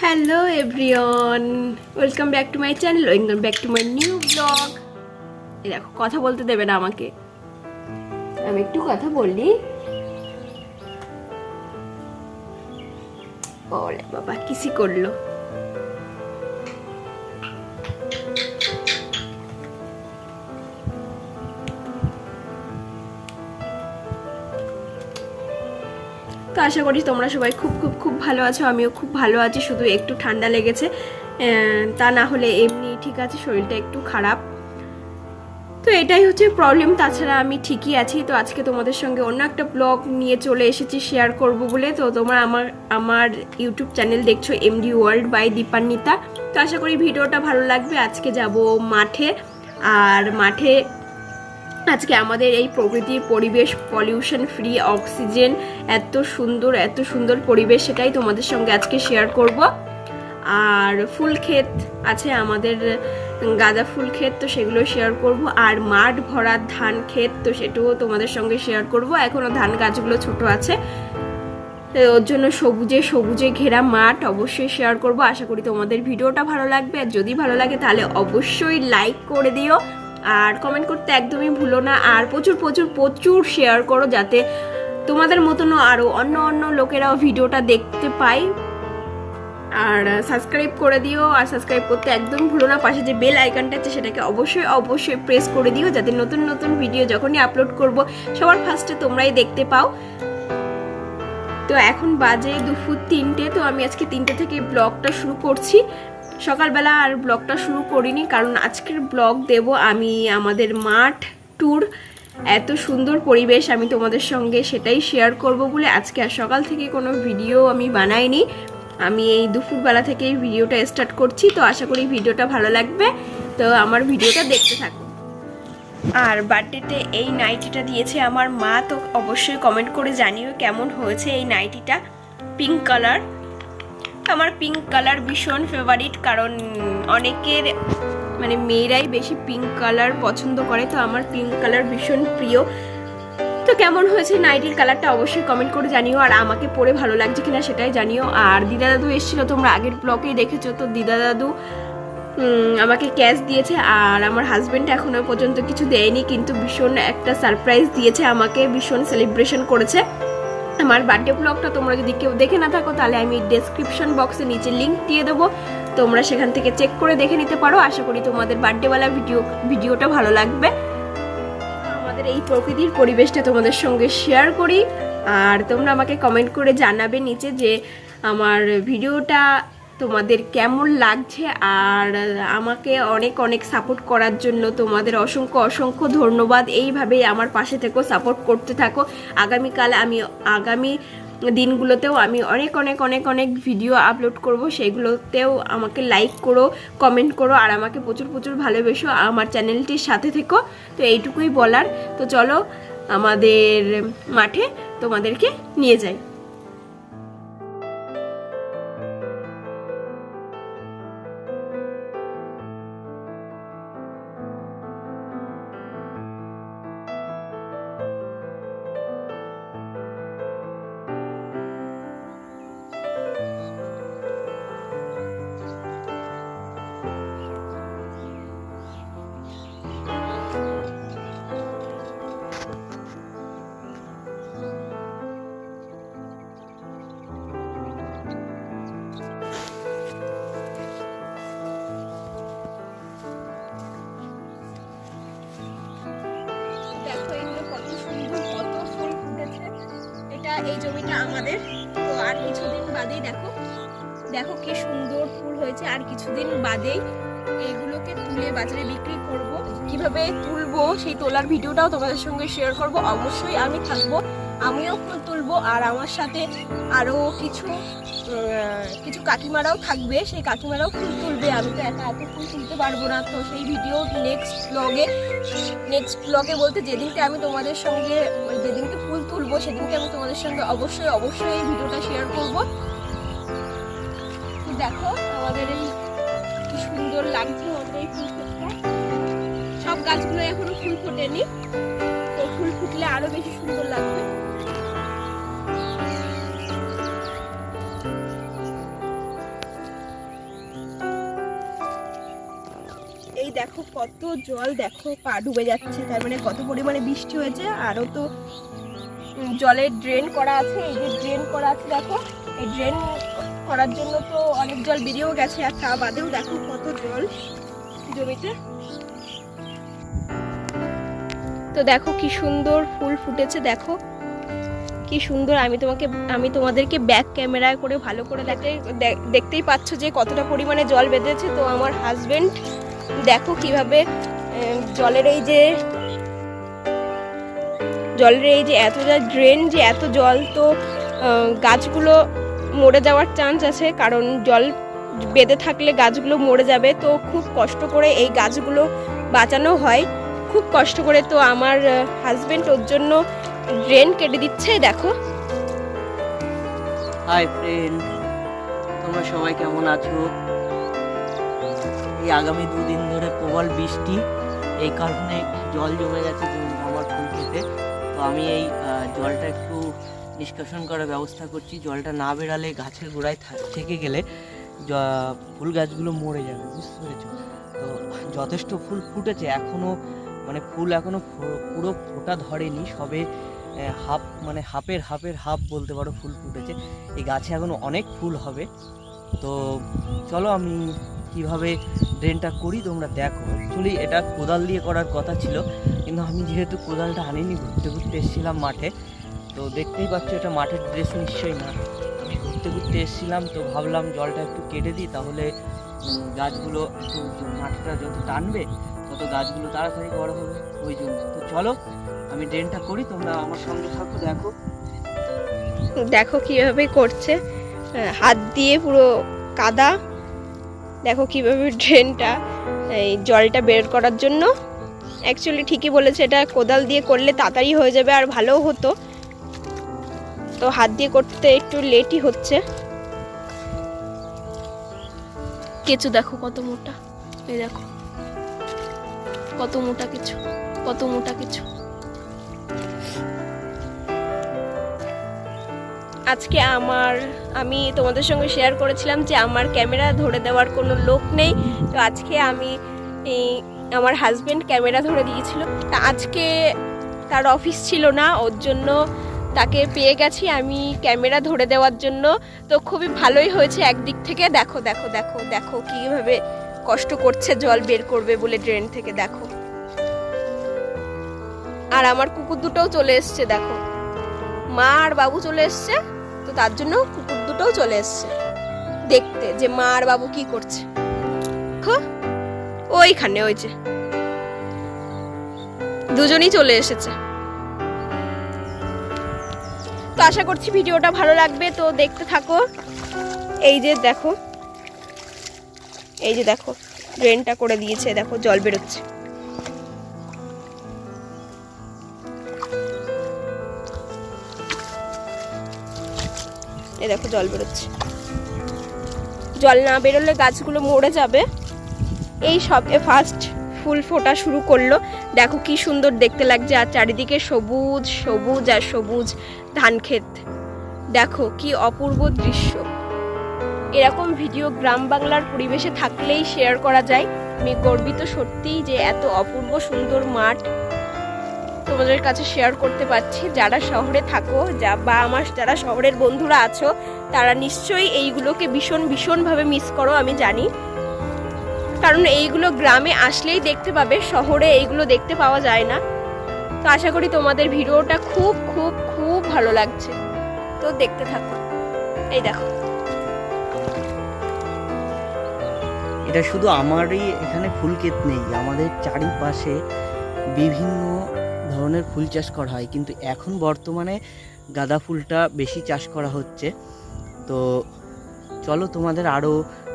Hello everyone, welcome back to my channel, welcome back to my new vlog. এই দেখো কথা বলতে দেবে না আমাকে, আমি একটু কথা বলি। ওরে বাবা কিসি করলো। তো আশা করি তোমরা সবাই খুব খুব খুব ভালো আছো, আমিও খুব ভালো আছি, শুধু একটু ঠান্ডা লেগেছে, তা না হলে এমনি ঠিক আছে, শরীরটা একটু খারাপ। তো এটাই হচ্ছে প্রবলেম, তাছাড়া আমি ঠিকই আছি। তো আজকে তোমাদের সঙ্গে অন্য একটা ব্লগ নিয়ে চলে এসেছি শেয়ার করব বলে। তো তোমরা আমার ইউটিউব চ্যানেল দেখছো এমডি ওয়ার্ল্ড বাই দীপান্বিতা। তো আশা করি ভিডিওটা ভালো লাগবে। আজকে যাব মাঠে, আর মাঠে আজকে আমাদের এই প্রকৃতির পরিবেশ, পলিউশন ফ্রি, অক্সিজেন, এত সুন্দর পরিবেশ, সেটাই তোমাদের সঙ্গে আজকে শেয়ার করব। আর ফুল ক্ষেত আছে আমাদের, গাঁদা ফুল ক্ষেত, তো সেগুলো শেয়ার করব। আর মাঠ ভরা ধান ক্ষেত, তো সেটাও তোমাদের সঙ্গে শেয়ার করব। এখনও ধান গাছগুলো ছোট আছে, ওর জন্য সবুজে ঘেরা মাঠ অবশ্যই শেয়ার করব। আশা করি তোমাদের ভিডিওটা ভালো লাগবে, আর যদি ভালো লাগে তাহলে অবশ্যই লাইক করে দিও, আর কমেন্ট করতে একদমই ভুলো না। আর প্রচুর শেয়ার করো, যাতে তোমাদের মতনও আরও অন্য লোকেরাও ভিডিওটা দেখতে পায়। আর সাবস্ক্রাইব করে দিও, আর সাবস্ক্রাইব করতে একদম ভুলো না। পাশে যে বেল আইকনটা আছে সেটাকে অবশ্যই প্রেস করে দিও, যাতে নতুন ভিডিও যখনই আপলোড করব সবার ফার্স্টে তোমরাই দেখতে পাও। তো এখন বাজে দুপুর 3টে, তো আমি আজকে 3টে থেকে ব্লগটা শুরু করছি। সকালবেলা আর ব্লগটা শুরু করিনি, কারণ আজকের ব্লগ দেব আমি আমাদের মাঠ ট্যুর। এত সুন্দর পরিবেশ, আমি তোমাদের সঙ্গে সেটাই শেয়ার করব বলে আজকে আর সকাল থেকে কোনো ভিডিও আমি বানাইনি। আমি এই দুপুরবেলা থেকেই ভিডিওটা স্টার্ট করছি। তো আশা করি ভিডিওটা ভালো লাগবে, তো আমার ভিডিওটা দেখতে থাকো। আর বার্থডেতে এই নাইটিটা দিয়েছে আমার মা, তো অবশ্যই কমেন্ট করে জানিও কেমন হয়েছে এই নাইটিটা। পিঙ্ক কালার, আমার পিঙ্ক কালার ভীষণ ফেভারিট, কারণ অনেকের মানে মেয়েরাই বেশি পিঙ্ক কালার পছন্দ করে, তো আমার পিঙ্ক কালার ভীষণ প্রিয়। তো কেমন হয়েছে নাইটির কালারটা অবশ্যই কমেন্ট করে জানিও, আর আমাকে পরে ভালো লাগছে কিনা সেটাই জানিও। আর দিদা দাদু এসেছিলো, তোমরা আগের ব্লগেই দেখেছো। তো দিদা দাদু আমাকে ক্যাশ দিয়েছে, আর আমার হাজব্যান্ড এখনো পর্যন্ত কিছু দেয়নি, কিন্তু ভীষণ একটা সারপ্রাইজ দিয়েছে আমাকে, ভীষণ সেলিব্রেশন করেছে। আমার বার্থডে ব্লগটা তোমরা যদি কেউ দেখে না থাকো, তাহলে আমি ডেসক্রিপশন বক্সে নিচে লিঙ্ক দিয়ে দেবো, তোমরা সেখান থেকে চেক করে দেখে নিতে পারো। আশা করি তোমাদের বার্থডেওয়ালা ভিডিওটা ভালো লাগবে। আমাদের এই প্রকৃতির পরিবেশটা তোমাদের সঙ্গে শেয়ার করি, আর তোমরা আমাকে কমেন্ট করে জানাবে নিচে যে আমার ভিডিওটা তোমাদের কেমন লাগছে। আর আমাকে অনেক সাপোর্ট করার জন্য তোমাদের অসংখ্য ধন্যবাদ। এইভাবেই আমার পাশে থেকো, সাপোর্ট করতে থাকো। আগামী দিনগুলোতেও আমি অনেক ভিডিও আপলোড করব, সেগুলোতেও আমাকে লাইক করো, কমেন্ট করো, আর আমাকে প্রচুর ভালোবেসো, আমার চ্যানেলটির সাথে থেকো। তো এইটুকুই বলার। তো চলো আমাদের মাঠে তোমাদেরকে নিয়ে যাই। এই জমিটা আমাদের, তো আর কিছুদিন বাদেই দেখো কি সুন্দর ফুল হয়েছে। আর কিছুদিন বাদেই এইগুলোকে তুলে বাজারে বিক্রি করব। কিভাবে তুলবো সেই তোলার ভিডিওটাও তোমাদের সঙ্গে শেয়ার করব। অবশ্যই আমি থাকবো, আমিও ফুল তুলবো, আর আমার সাথে আরও কিছু কাকিমারাও থাকবে, সেই কাকিমারাও ফুল তুলবে। আমি তো এত ফুল তুলতে পারবো না, তো সেই ভিডিও নেক্সট ব্লগে বলতে যেদিনকে আমি তোমাদের সঙ্গে, যেদিনকে ফুল তুলবো সেদিনকে আমি তোমাদের সঙ্গে অবশ্যই এই ভিডিওটা শেয়ার করবো। দেখো আমাদের এই কি সুন্দর লাগছে আমাদের এই ফুল ক্ষেতটা। সব গাছগুলো এখনো ফুল ফোটেনি, তো ফুল ফুটলে আরো বেশি সুন্দর লাগবে। দেখো কত জল, দেখো পা ডুবে যাচ্ছে, তার মানে কত পরিমাণে বৃষ্টি হয়েছে। আরও তো জলের ড্রেন করা আছে, এই যে ড্রেন করা আছে দেখো, এই ড্রেন করার জন্য তো অনেক জল বেরিয়েও গেছে, আর তা বাদেও দেখো কত জল জমিতে। তো দেখো কি সুন্দর ফুল ফুটেছে, দেখো কি সুন্দর। আমি তোমাদেরকে ব্যাক ক্যামেরায় করে ভালো করে দেখতেই পাচ্ছ যে কতটা পরিমাণে জল বেঁধেছে। তো আমার হাজবেন্ড দেখো কিভাবে জলের এই যে এতটা ড্রেন, যে এত জল, তো গাছগুলো মরে যাওয়ার চান্স আছে, কারণ জল বেঁধে থাকলে গাছগুলো মরে যাবে। তো খুব কষ্ট করে এই গাছগুলো বাঁচানো হয়, খুব কষ্ট করে। তো আমার হাজবেন্ড ওর জন্য ড্রেন কেটে দিচ্ছে, দেখো। হাই ফ্রেন্ড, তোমরা সবাই কেমন আছো? এই আগামী 2 দিন ধরে প্রবল বৃষ্টি, এই কারণে জল জমে গেছে আমার ফুল খেতে। তো আমি এই জলটা একটু নিষ্কাশন করার ব্যবস্থা করছি। জলটা না বেরালে গাছের গোড়ায় থেকে গেলে ফুল গাছগুলো মরে যাবে, বুঝতে পেরেছো? তো যথেষ্ট ফুল ফুটেছে, ফুল এখনো পুরো ফোটা ধরেনি, সবে হাফ বলতে পারো ফুল ফুটেছে। এই গাছে এখনো অনেক ফুল হবে। তো চলো আমি কিভাবে ড্রেনটা করি তোমরা দেখো। অ্যাকচুয়ালি এটা কোদাল দিয়ে করার কথা ছিল, কিন্তু আমি যেহেতু কোদালটা আনিনি, ঘুরতে এসেছিলাম মাঠে। তো দেখতেই পাচ্ছ এটা মাঠের ড্রেস নিশ্চয়ই না, আমি ঘুরতে এসেছিলাম। তো ভাবলাম জলটা একটু কেটে দিই, তাহলে গাছগুলো একটু মাটিটা যত টানবে তত গাছগুলো তাড়াতাড়ি বড় হবে, ওই জন্য। তো চলো আমি ড্রেনটা করি, তোমরা আমার সঙ্গে থাকো। দেখো কিভাবে করছে, হাত দিয়ে পুরো কাদা। দেখো কিভাবে ড্রেনটা, এই জলটা বের করার জন্য। অ্যাকচুয়ালি ঠিকই বলেছে, এটা কোদাল দিয়ে করলে তাড়াতাড়ি হয়ে যাবে আর ভালোও হতো। তো হাত দিয়ে করতে একটু লেটই হচ্ছে। কেঁচু দেখো কত মোটা, এই দেখো কত মোটা কিছু। আজকে আমি তোমাদের সঙ্গে শেয়ার করেছিলাম যে আমার ক্যামেরা ধরে দেওয়ার কোনো লোক নেই। তো আজকে আমার হাজবেন্ড ক্যামেরা ধরে দিয়েছিল। তা আজকে তার অফিস ছিল না, ওর জন্য তাকে পেয়ে গেছি আমি ক্যামেরা ধরে দেওয়ার জন্য। তো খুবই ভালোই হয়েছে একদিক থেকে। দেখো দেখো দেখো দেখো কীভাবে কষ্ট করছে জল বের করবে বলে ড্রেন থেকে, দেখো। আর আমার কুকুর দুটোও চলে এসছে, দেখো মা আর বাবু চলে এসছে। তো তার জন্য কুকুর দুটোও চলে এসছে দেখতে যে মা আর বাবু কি করছে। ওইখানে ওই যে দুজনই চলে এসেছে। তো আশা করছি ভিডিওটা ভালো লাগবে, তো দেখতে থাকো। এই যে দেখো ড্রেনটা করে দিয়েছে, দেখো জল বেরোচ্ছে। এই দেখো জল বেরোচ্ছে। জল না বেরোলে গাছগুলো মরে যাবে। এই সবে ফার্স্ট ফুল ফোটা শুরু করলো, দেখো কি সুন্দর দেখতে লাগছে। আর চারিদিকে সবুজ সবুজ আর সবুজ ধান ক্ষেত, দেখো কি অপূর্ব দৃশ্য। এরকম ভিডিও গ্রাম বাংলার পরিবেশে থাকলেই শেয়ার করা যায়। আমি গর্বিত সত্যিই যে এত অপূর্ব সুন্দর মাঠ তোমাদের কাছে শেয়ার করতে পারছি। যারা শহরে থাকো বা আমার যারা শহরের বন্ধুরা আছো, তারা নিশ্চয়ই এইগুলোকে ভীষণভাবে মিস করো, আমি জানি। কারণ এইগুলো গ্রামে আসলেই দেখতে পাবে, শহরে এইগুলো দেখতে পাওয়া যায় না। তো আশা করি তোমাদের ভিডিওটা খুব খুব খুব ভালো লাগছে, তো দেখতে থাকো। এই দেখো, এটা শুধু আমারই এখানে ফুল ক্ষেত নেই, আমাদের চারিপাশে বিভিন্ন ধরনের ফুল চাষ করা হয়, কিন্তু এখন বর্তমানে গাঁদা ফুলটা বেশি চাষ করা হচ্ছে। তো চলো তোমাদের আরও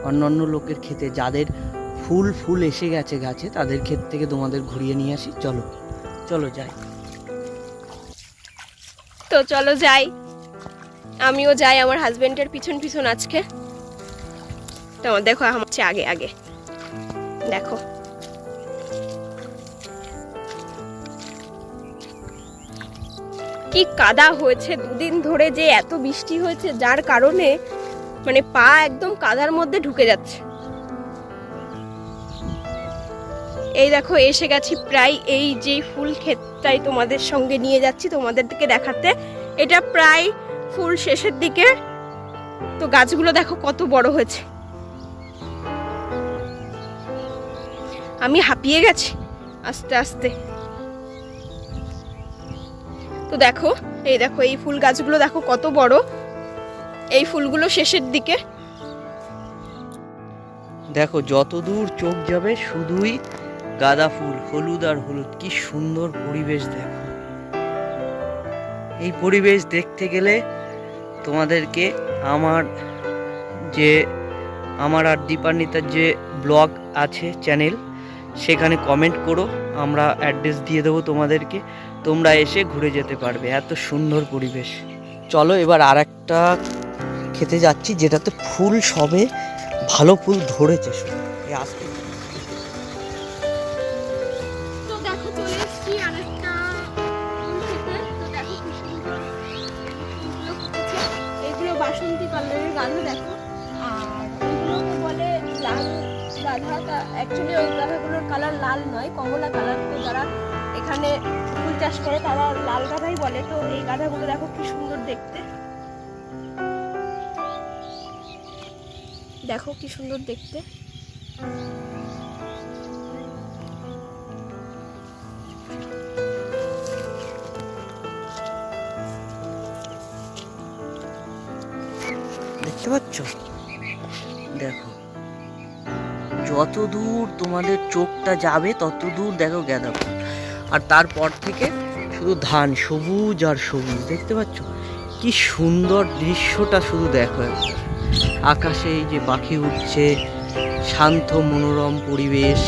অন্যান্য লোকের ক্ষেতে যাদের ফুল এসে গেছে গাছে, তাদের ক্ষেত থেকে তোমাদের ঘুরিয়ে নিয়ে আসি। চলো যাই। তো চলো যাই, আমিও যাই আমার হাজবেন্ডের পিছন আজকে। তো দেখো আমার আগে দেখো কি কাদা হয়েছে। 2 দিন ধরে যে এত বৃষ্টি হয়েছে, যার কারণে পা একদম কাদার মধ্যে ঢুকে যাচ্ছে। এই দেখো এসে গেছি প্রায় এই যে ফুল ক্ষেতটাই তোমাদের সঙ্গে নিয়ে যাচ্ছি তোমাদেরকে দেখাতে। এটা প্রায় ফুল শেষের দিকে। তো গাছগুলো দেখো কত বড় হয়েছে, আমি হাঁপিয়ে গেছি আস্তে আস্তে। তো দেখো এই দেখো এই ফুল গাছগুলো দেখো কত বড়, এই ফুলগুলো শেষের দিকে। দেখো যত দূর চোখ যাবে শুধুই গাঁদা ফুল, হলুদ আর হলুদ। কি সুন্দর পরিবেশ দেখো। এই পরিবেশ দেখতে গেলে তোমাদেরকে আমার আর দীপান্বিতার যে ব্লগ আছে চ্যানেল, সেখানে কমেন্ট করো, আমরা অ্যাড্রেস দিয়ে দেবো তোমাদেরকে, তোমরা এসে ঘুরে যেতে পারবে। এত সুন্দর পরিবেশ। চলো এবার আর একটা খেতে যাচ্ছি যেটাতে ফুল সবে ভালো ফুল ধরেছে শুধু। এই আসতে তো দেখো চলে এসেছি আরেকটা ফুল খেতে। তো দেখো কি সুন্দর ফুলগুলো ফুটেছে। এগুলো বাসন্তী কালারের গাঁদা দেখো, আর ওইগুলোকে বলে লাল গাঁদা। অ্যাকচুয়ালি ওই গাঁদাগুলোর কালার লাল নয়, কমলা কালার। তো যারা এখানে ফুল চাষ করে তারা লাল গাঁদাই বলে। তো এই গাঁদাগুলো দেখো কি সুন্দর দেখতে, দেখো কি সুন্দর দেখতে। দেখতে পাচ্ছ? দেখো যত দূর তোমাদের চোখটা যাবে তত দূর দেখো গাঁদা ফুল, আর তারপর থেকে শুধু ধান, সবুজ আর সবুজ। দেখতে পাচ্ছ কি সুন্দর দৃশ্যটা? শুধু দেখো একবার। আকাশে এই যে পাখি উঠছে, শান্ত মনোরম পরিবেশ,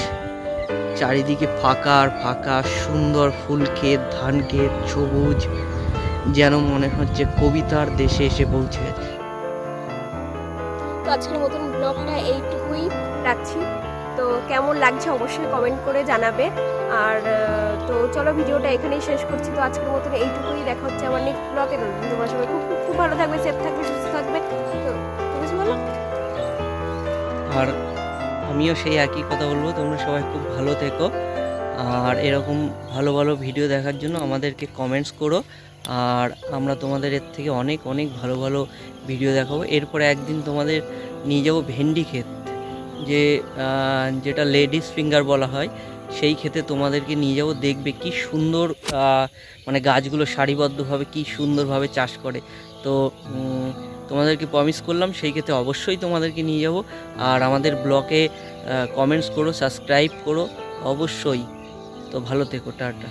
চারিদিকে ফাঁকা আর ফাঁকা, সুন্দর ফুল ক্ষেত, ধান ক্ষেত, সবুজ, যেন মনে হচ্ছে কবিতার দেশে এসে পৌঁছে গেছে। তো আজকের মতন ব্লগটা এইটুকুই রাখছি। তো কেমন লাগছে অবশ্যই কমেন্ট করে জানাবে। আর তো চলো ভিডিওটা এখানেই শেষ করছি। তো আজকের মতন এইটুকুই, দেখা হচ্ছে আমার নেক্সট ব্লগে। তোমরা সবাই খুব খুব খুব ভালো থাকবে, সেফ থাকবে, সুস্থ থাকবে। তো কিছু বলো? আর আমিও সেই একই কথা বলবো, তোমরা সবাই খুব ভালো থেকো। আর এরকম ভালো ভালো ভিডিও দেখার জন্য আমাদেরকে কমেন্টস করো, আর আমরা তোমাদের এর থেকে অনেক অনেক ভালো ভালো ভিডিও দেখাবো। এরপরে একদিন তোমাদের নিয়ে যাবো ভেন্ডি ক্ষেত, যেটা লেডিস ফিঙ্গার বলা হয়, সেই ক্ষেতে তোমাদেরকে নিয়ে যাব। দেখবে কি সুন্দর, মানে গাছগুলো সারিবদ্ধভাবে কি সুন্দরভাবে চাষ করে। তো তোমাদেরকে প্রমিস করলাম সেই ক্ষেতে অবশ্যই তোমাদেরকে নিয়ে যাব। আর আমাদের ব্লগে কমেন্টস করো, সাবস্ক্রাইব করো অবশ্যই। তো ভালো থেকো, টাটা।